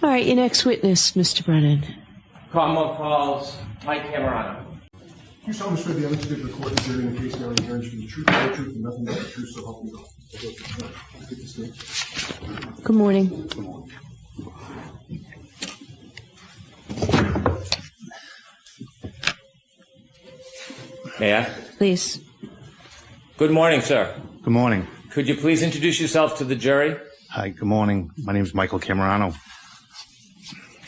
All right, your next witness, Mr. Brennan. Commonwealth calls Mike Camerano. You solemnly swear the evidence to be recorded during the case now and hearing to be the truth, the whole truth, and nothing but the truth, so help me God. Take the stand. Good morning. Good morning. May I? Please. Good morning, sir. Good morning. Could you please introduce yourself to the jury? Hi, good morning. My name is Michael Camerano.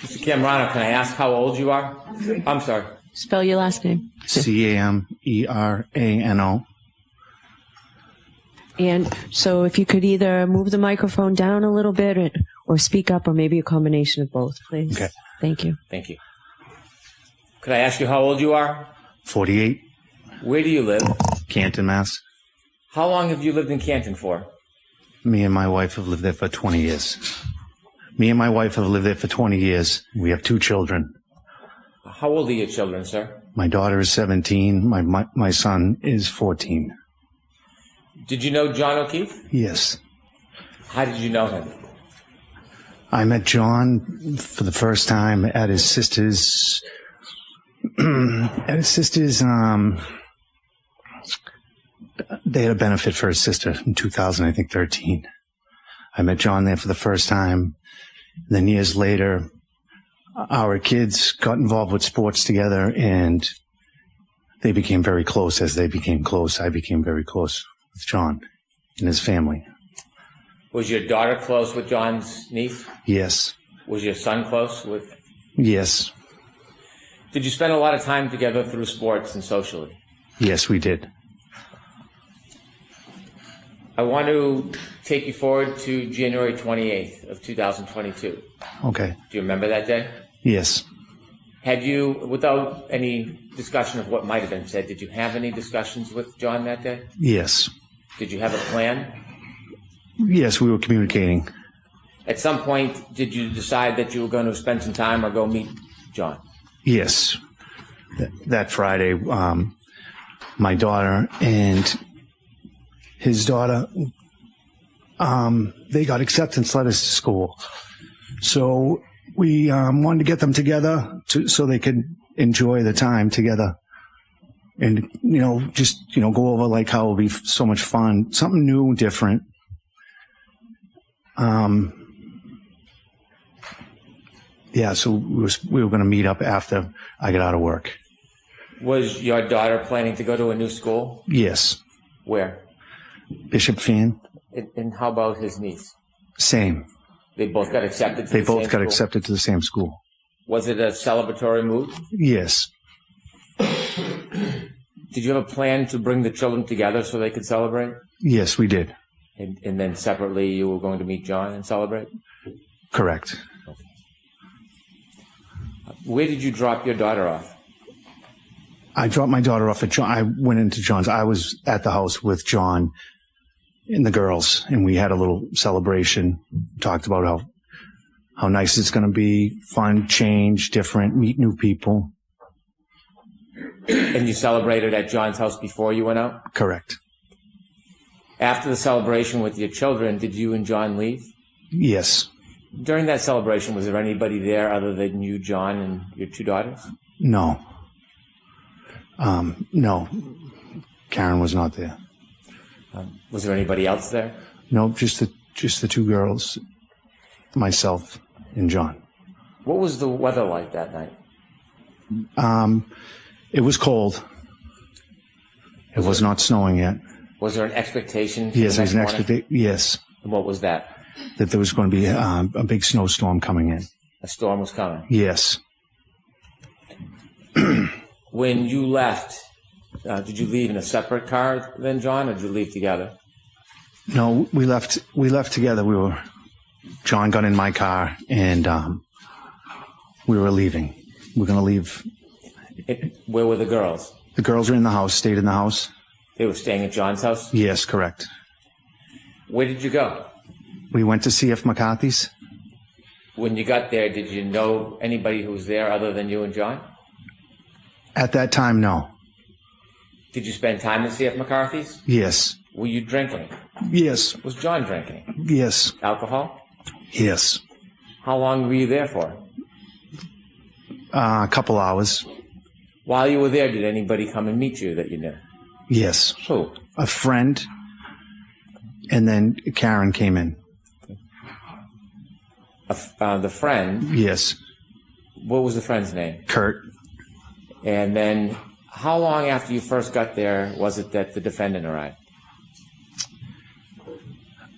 Mr. Camerano, can I ask how old you are? I'm sorry. Spell your last name. Camerano. And so if you could either move the microphone down a little bit or speak up, or maybe a combination of both, please. Okay. Thank you. Thank you. Could I ask you how old you are? 48, Where do you live? Canton, Mass. How long have you lived in Canton for? Me and my wife have lived there for 20 years. We have 2 children. How old are your children, sir? My daughter is 17. My son is 14. Did you know John O'Keefe? Yes. How did you know him? I met John for the first time at his sister's they had a benefit for his sister in 2013. I met John there for the first time. Then years later, our kids got involved with sports together, and they became very close. As they became close, I became very close with John and his family. Was your daughter close with John's niece? Yes. Was your son close with? Yes. Did you spend a lot of time together through sports and socially? Yes, we did. I want to take you forward to January 28th of 2022. Okay. Do you remember that day? Yes. Had you, without any discussion of what might have been said, did you have any discussions with John that day? Yes. Did you have a plan? Yes, we were communicating. At some point, did you decide that you were going to spend some time or go meet John? Yes. That Friday, my daughter and his daughter, they got acceptance letters to school. So we wanted to get them together so they could enjoy the time together. And, just go over like how it would be so much fun, something new, different. So we were going to meet up after I got out of work. Was your daughter planning to go to a new school? Yes. Where? Bishop Fan. And how about his niece? Same. They both got accepted to They both got accepted to the same school. Was it a celebratory move? Yes. Did you have a plan to bring the children together so they could celebrate? Yes, we did. And then separately you were going to meet John and celebrate? Correct. Okay. Where did you drop your daughter off? I dropped my daughter off at John. I went into John's. I was at the house with John and the girls, and we had a little celebration. Talked about how nice it's going to be, fun, change, different, meet new people. And you celebrated at John's house before you went out? Correct. After the celebration with your children, did you and John leave? Yes. During that celebration, was there anybody there other than you, John, and your 2 daughters? No. No. Karen was not there. Was there anybody else there? No, just the 2 girls, myself and John. What was the weather like that night? It was cold. It was not snowing yet. Was there an expectation? Yes, there was an expectation. Yes. And what was that? That there was going to be a big snowstorm coming in. A storm was coming? Yes. When you left, did you leave in a separate car then, John, or did you leave together? No, we left together. John got in my car, and we were leaving. We're going to leave. Where were the girls? The girls were in the house, stayed in the house. They were staying at John's house? Yes, correct. Where did you go? We went to C.F. McCarthy's. When you got there, did you know anybody who was there other than you and John? At that time, no. Did you spend time at C.F. McCarthy's? Yes. Were you drinking? Yes. Was John drinking? Yes. Alcohol? Yes. How long were you there for? A couple hours. While you were there, did anybody come and meet you that you knew? Yes. Who? A friend. And then Karen came in. The friend? Yes. What was the friend's name? Kurt. And then how long after you first got there was it that the defendant arrived?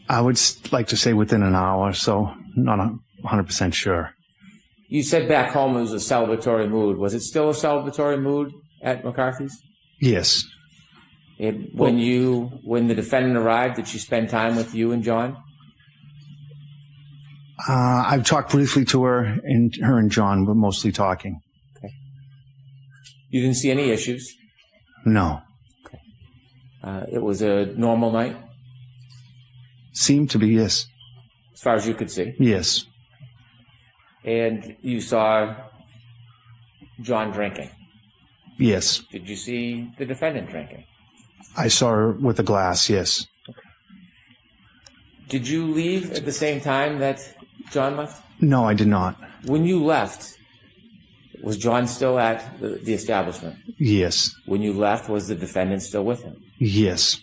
I would like to say within an hour or so. Not 100% sure. You said back home it was a celebratory mood. Was it still a celebratory mood at McCarthy's? Yes. When the defendant arrived, did she spend time with you and John? I've talked briefly to her and John, but mostly talking. Okay. You didn't see any issues? No. Okay. It was a normal night? Seemed to be, yes. As far as you could see? Yes. And you saw John drinking? Yes. Did you see the defendant drinking? I saw her with a glass, yes. Okay. Did you leave at the same time that John left? No, I did not. When you left, was John still at the establishment? Yes. When you left, was the defendant still with him? Yes.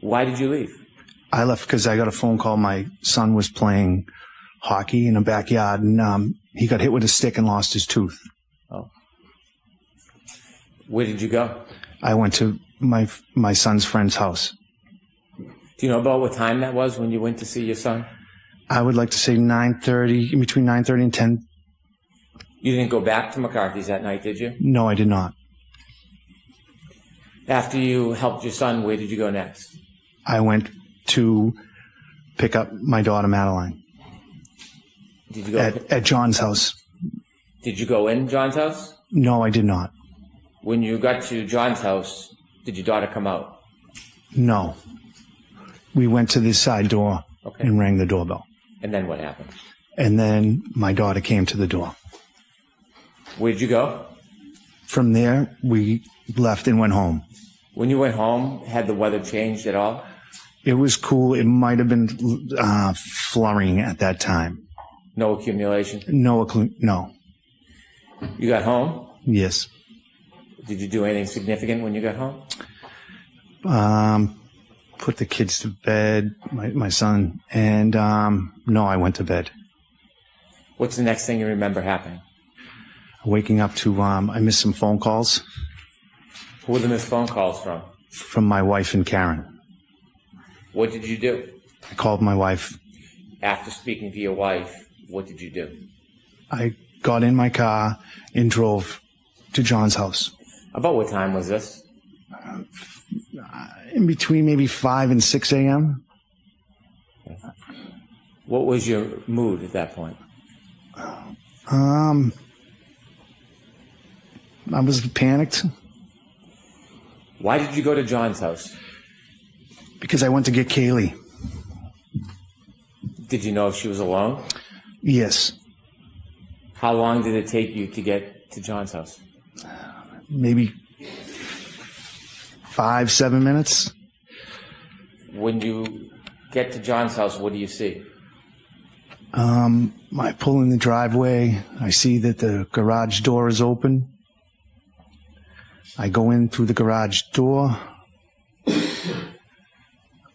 Why did you leave? I left because I got a phone call. My son was playing hockey in a backyard, and he got hit with a stick and lost his tooth. Oh. Where did you go? I went to my son's friend's house. Do you know about what time that was when you went to see your son? I would like to say 9:30, in between 9:30 and 10. You didn't go back to McCarthy's that night, did you? No, I did not. After you helped your son, where did you go next? I went to pick up my daughter, Madeline, Did you go at John's house. Did you go in John's house? No, I did not. When you got to John's house, did your daughter come out? No. We went to the side door and rang the doorbell. And then what happened? And then my daughter came to the door. Where did you go? From there, we left and went home. When you went home, had the weather changed at all? It was cool. It might have been flurrying at that time. No accumulation? No. You got home? Yes. Did you do anything significant when you got home? Put the kids to bed, my son, and no, I went to bed. What's the next thing you remember happening? Waking up to, I missed some phone calls. Who were the missed phone calls from? From my wife and Karen. What did you do? I called my wife. After speaking to your wife, what did you do? I got in my car and drove to John's house. About what time was this? In between maybe 5 and 6 a.m. What was your mood at that point? I was panicked. Why did you go to John's house? Because I went to get Kaylee. Did you know if she was alone? Yes. How long did it take you to get to John's house? Maybe 5-7 minutes. When you get to John's house, what do you see? I pull in the driveway. I see that the garage door is open. I go in through the garage door.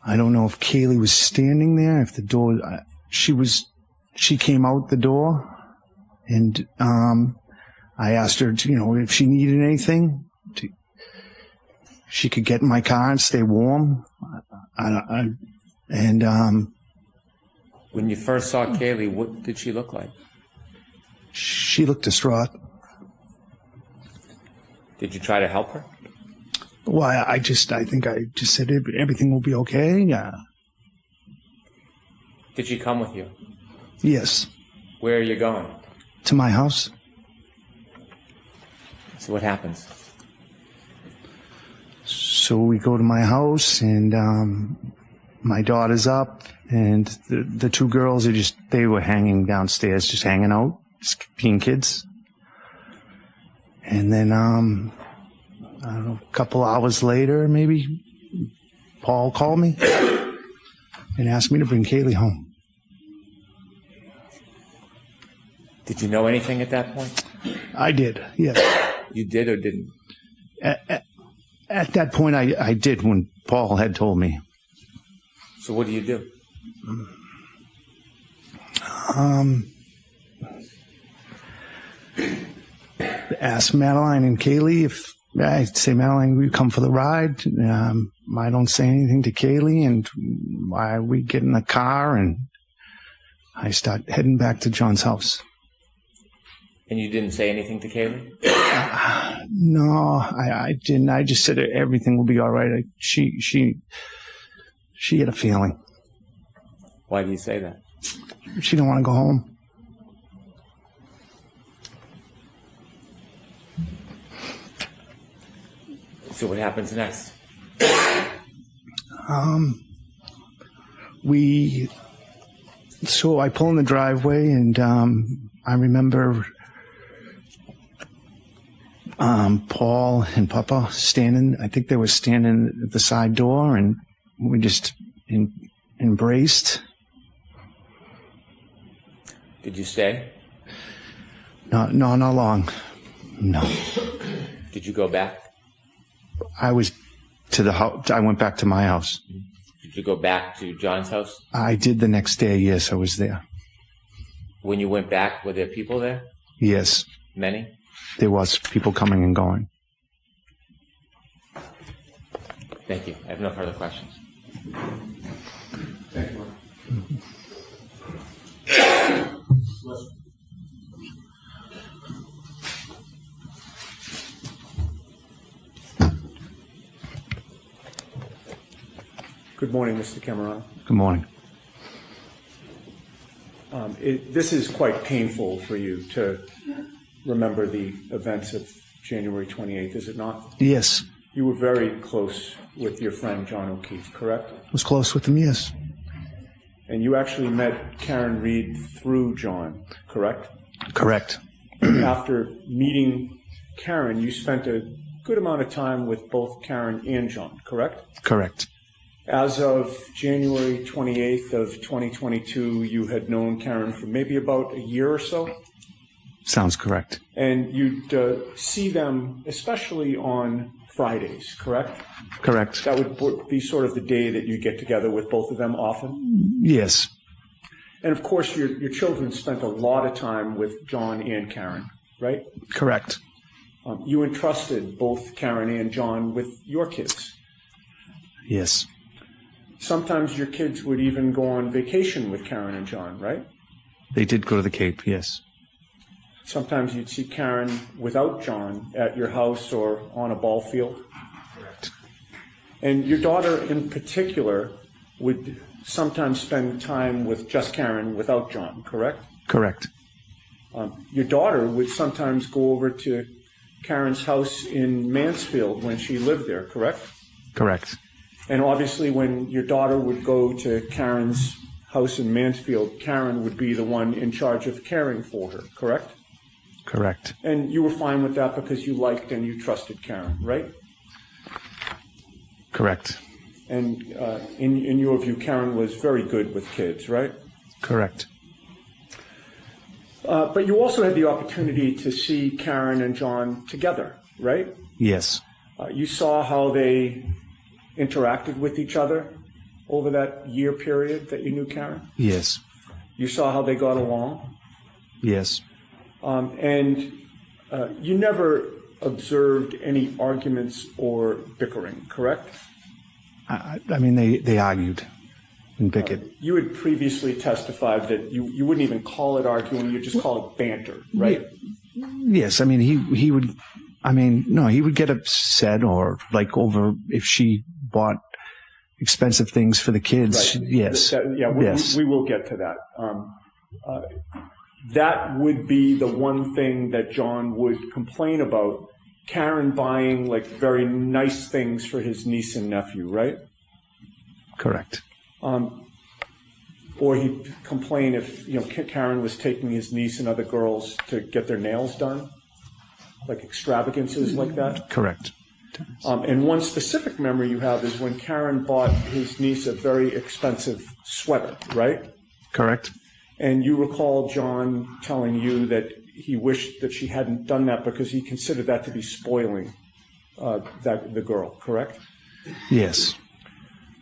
I don't know if Kaylee was standing there, if the door, she came out the door, and I asked her to, if she needed anything, she could get in my car and stay warm. When you first saw Kaylee, what did she look like? She looked distraught. Did you try to help her? Well, I think I just said everything will be okay. Did she come with you? Yes. Where are you going? To my house. So what happens? So we go to my house, and my daughter's up, and the two girls they were hanging downstairs, just hanging out, just being kids. And then, I don't know, a couple hours later, maybe, Paul called me and asked me to bring Kaylee home. Did you know anything at that point? I did, yes. You did or didn't? At that point, I did when Paul had told me. So what do you do? Ask Madeline and Kaylee if I'd say, Madeline, we come for the ride. I don't say anything to Kaylee, and we get in the car and I start heading back to John's house. And you didn't say anything to Kaylee? No, I didn't. I just said everything will be all right. She had a feeling. Why do you say that? She didn't want to go home. So what happens next? So I pull in the driveway, and I remember Paul and Papa standing. I think they were standing at the side door, and we just embraced. Did you stay? No, not long. No. Did you go back? I was to the house. I went back to my house. Did you go back to John's house? I did the next day. Yes, I was there. When you went back, were there people there? Yes. Many? There was people coming and going. Thank you. I have no further questions. Thank you. Good morning, Mr. Camerano. Good morning. This is quite painful for you to remember the events of January 28th, is it not? Yes. You were very close with your friend John O'Keefe, correct? I was close with him, yes. And you actually met Karen Reed through John, correct? Correct. After meeting Karen, you spent a good amount of time with both Karen and John, correct? Correct. As of January 28th of 2022, you had known Karen for maybe about a year or so? Sounds correct. And you'd see them especially on Fridays, correct? Correct. That would be sort of the day that you get together with both of them often? Yes. And of course, your children spent a lot of time with John and Karen, right? Correct. You entrusted both Karen and John with your kids. Yes. Sometimes your kids would even go on vacation with Karen and John, right? They did go to the Cape, yes. Sometimes you'd see Karen without John at your house or on a ball field. Correct. And your daughter in particular would sometimes spend time with just Karen without John, correct? Correct. Your daughter would sometimes go over to Karen's house in Mansfield when she lived there, correct? Correct. And obviously when your daughter would go to Karen's house in Mansfield, Karen would be the one in charge of caring for her, correct? Correct. And you were fine with that because you liked and you trusted Karen, right? Correct. And in your view, Karen was very good with kids, right? Correct. But you also had the opportunity to see Karen and John together, right? Yes. You saw how they interacted with each other over that year period that you knew Karen? Yes. You saw how they got along? Yes. And you never observed any arguments or bickering, correct? I mean, they argued and bickered. You had previously testified that you wouldn't even call it arguing, you just call it banter, right? Yes. I mean, he would, I mean, no, he would get upset or like over if she bought expensive things for the kids. Right. Yes. We will get to that. That would be the one thing that John would complain about, Karen buying like very nice things for his niece and nephew, right? Correct. Or he'd complain if, Karen was taking his niece and other girls to get their nails done, like extravagances like that. Correct. And one specific memory you have is when Karen bought his niece a very expensive sweater, right? Correct. And you recall John telling you that he wished that she hadn't done that because he considered that to be spoiling the girl, correct? Yes.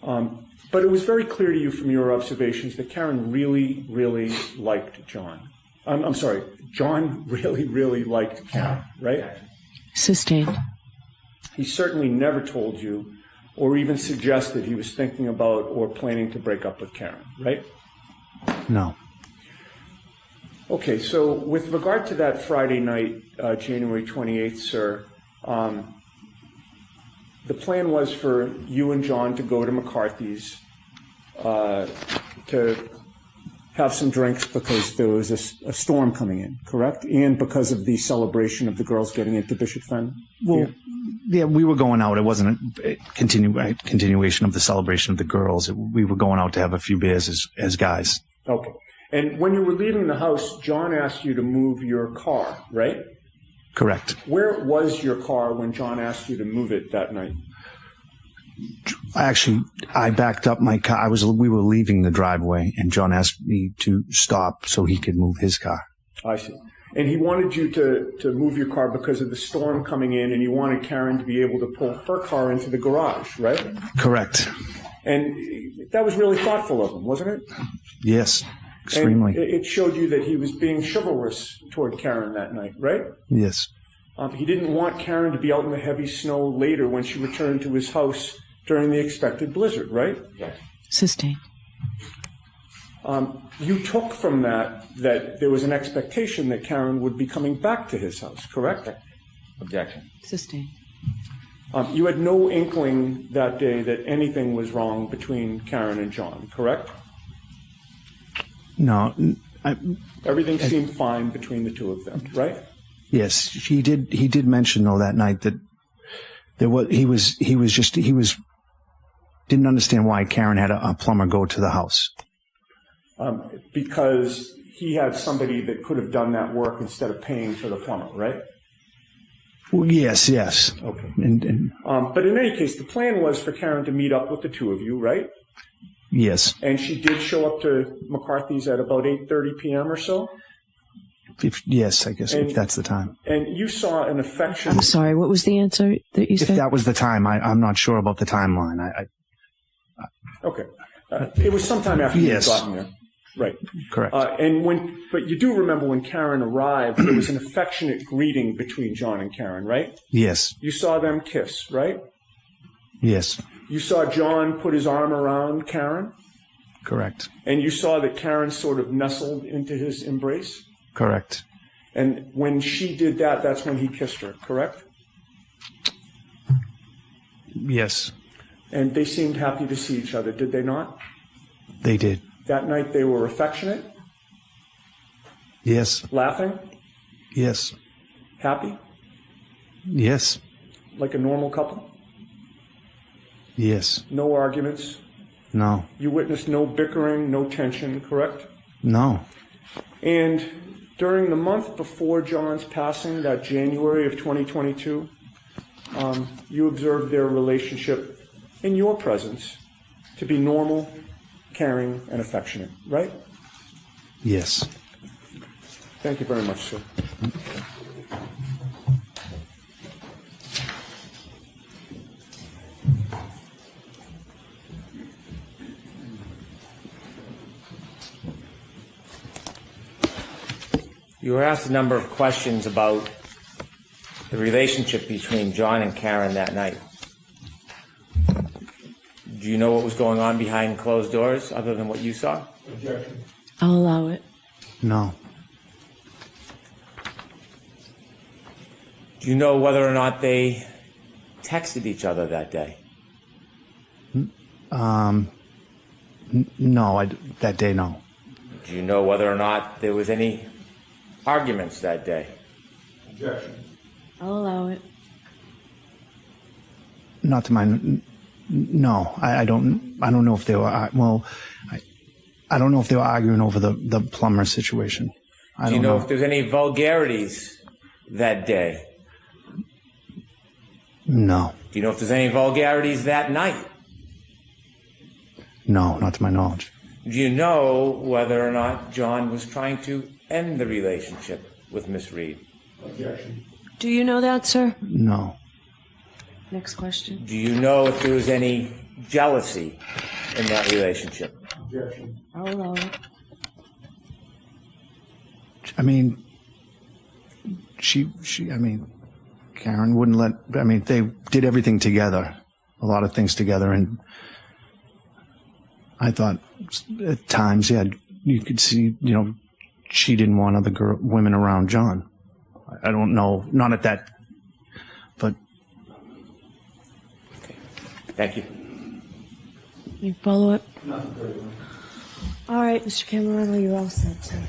But it was very clear to you from your observations that Karen really, really liked John. I'm sorry, John really, really liked Karen, right? Sustained. He certainly never told you or even suggested he was thinking about or planning to break up with Karen, right? No. Okay, so with regard to that Friday night, January 28th, sir, the plan was for you and John to go to McCarthy's to have some drinks because there was a storm coming in, correct? And because of the celebration of the girls getting into Bishop Fen? Well, yeah, we were going out. It wasn't a continuation of the celebration of the girls. We were going out to have a few beers as guys. Okay. And when you were leaving the house, John asked you to move your car, right? Correct. Where was your car when John asked you to move it that night? I backed up my car. We were leaving the driveway, and John asked me to stop so he could move his car. I see. And he wanted you to move your car because of the storm coming in, and he wanted Karen to be able to pull her car into the garage, right? Correct. And that was really thoughtful of him, wasn't it? Yes, extremely. And it showed you that he was being chivalrous toward Karen that night, right? Yes. He didn't want Karen to be out in the heavy snow later when she returned to his house during the expected blizzard, right? Yes. Sustained. You took from that there was an expectation that Karen would be coming back to his house, correct? Objection. Sustained. You had no inkling that day that anything was wrong between Karen and John, correct? No. Everything seemed fine between the two of them, right? Yes, he did mention though that night that he didn't understand why Karen had a plumber go to the house. Because he had somebody that could have done that work instead of paying for the plumber, right? Well, yes. Okay. But in any case, the plan was for Karen to meet up with the two of you, right? Yes. And she did show up to McCarthy's at about 8:30 p.m. or so? Yes, I guess, if that's the time. And you saw an affection... I'm sorry, what was the answer that you said? If that was the time, I'm not sure about the timeline. Okay. It was sometime after you had Yes. gotten there. Right. Correct. But you do remember when Karen arrived, there was an affectionate greeting between John and Karen, right? Yes. You saw them kiss, right? Yes. You saw John put his arm around Karen? Correct. And you saw that Karen sort of nestled into his embrace? Correct. And when she did that, that's when he kissed her, correct? Yes. And they seemed happy to see each other, did they not? They did. That night they were affectionate? Yes. Laughing? Yes. Happy? Yes. Like a normal couple? Yes. No arguments? No. You witnessed no bickering, no tension, correct? No. And during the month before John's passing, that January of 2022, you observed their relationship in your presence to be normal, caring, and affectionate, right? Yes. Thank you very much, sir. You were asked a number of questions about the relationship between John and Karen that night. Do you know what was going on behind closed doors other than what you saw? Objection. I'll allow it. No. Do you know whether or not they texted each other that day? No, that day, no. Do you know whether or not there was any arguments that day? Objection. I'll allow it. Not to my, no, I don't know if they were, I don't know if they were arguing over the plumber situation. Do you know if there's any vulgarities that day? No. Do you know if there's any vulgarities that night? No, not to my knowledge. Do you know whether or not John was trying to end the relationship with Miss Reed? Objection. Do you know that, sir? No. Next question. Do you know if there was any jealousy in that relationship? Objection. I'll allow it. I mean, Karen wouldn't they did everything together, a lot of things together. And I thought at times, yeah, you could see, she didn't want other women around John. I don't know, not at that, but. Okay. Thank you. Any follow-up? All right, Mr. Camerano, you're all set, sir.